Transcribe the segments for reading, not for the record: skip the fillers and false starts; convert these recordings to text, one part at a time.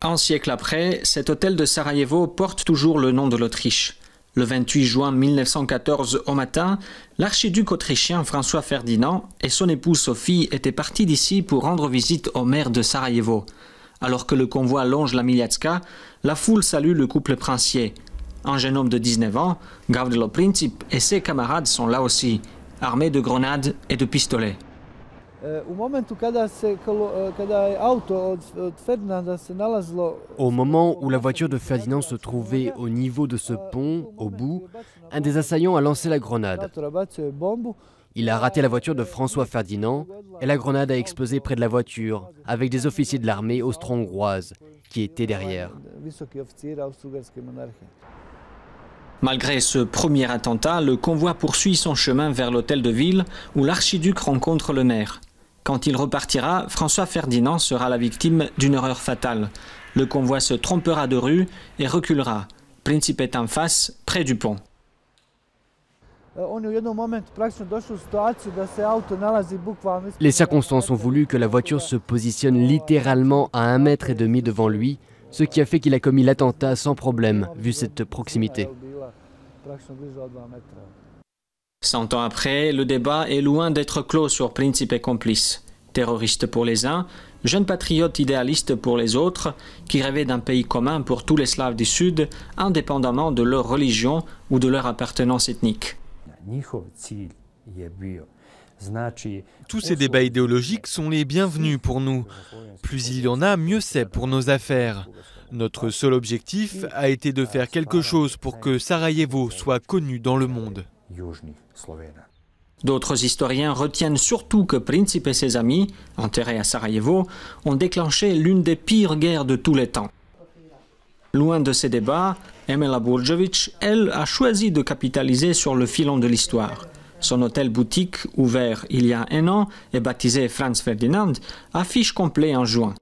Un siècle après, cet hôtel de Sarajevo porte toujours le nom de l'Autriche. Le 28 juin 1914 au matin, l'archiduc autrichien François Ferdinand et son épouse Sophie étaient partis d'ici pour rendre visite au maire de Sarajevo. Alors que le convoi longe la Miljacka, la foule salue le couple princier. Un jeune homme de 19 ans, Gavrilo Princip, et ses camarades sont là aussi, armés de grenades et de pistolets. Au moment où la voiture de Ferdinand se trouvait au niveau de ce pont, au bout, un des assaillants a lancé la grenade. Il a raté la voiture de François Ferdinand et la grenade a explosé près de la voiture, avec des officiers de l'armée austro-hongroise qui étaient derrière. Malgré ce premier attentat, le convoi poursuit son chemin vers l'hôtel de ville où l'archiduc rencontre le maire. Quand il repartira, François Ferdinand sera la victime d'une erreur fatale. Le convoi se trompera de rue et reculera. Princip est en face, près du pont. Les circonstances ont voulu que la voiture se positionne littéralement à 1,5 mètre devant lui, ce qui a fait qu'il a commis l'attentat sans problème, vu cette proximité. 100 ans après, le débat est loin d'être clos sur Princip et complice. Terroristes pour les uns, jeunes patriotes idéalistes pour les autres, qui rêvaient d'un pays commun pour tous les Slaves du Sud, indépendamment de leur religion ou de leur appartenance ethnique. Tous ces débats idéologiques sont les bienvenus pour nous. Plus il y en a, mieux c'est pour nos affaires. Notre seul objectif a été de faire quelque chose pour que Sarajevo soit connu dans le monde. D'autres historiens retiennent surtout que Princip et ses amis, enterrés à Sarajevo, ont déclenché l'une des pires guerres de tous les temps. Loin de ces débats, Emela Burjovic, elle, a choisi de capitaliser sur le filon de l'histoire. Son hôtel-boutique, ouvert il y a 1 an et baptisé Franz Ferdinand, affiche complet en juin.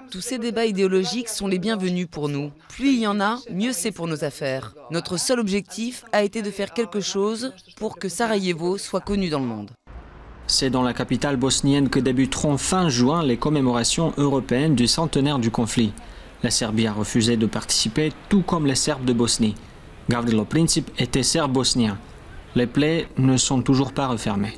Tous ces débats idéologiques sont les bienvenus pour nous. Plus il y en a, mieux c'est pour nos affaires. Notre seul objectif a été de faire quelque chose pour que Sarajevo soit connu dans le monde. C'est dans la capitale bosnienne que débuteront fin juin les commémorations européennes du centenaire du conflit. La Serbie a refusé de participer, tout comme les Serbes de Bosnie. Gavrilo Princip était serbe bosnien. Les plaies ne sont toujours pas refermées.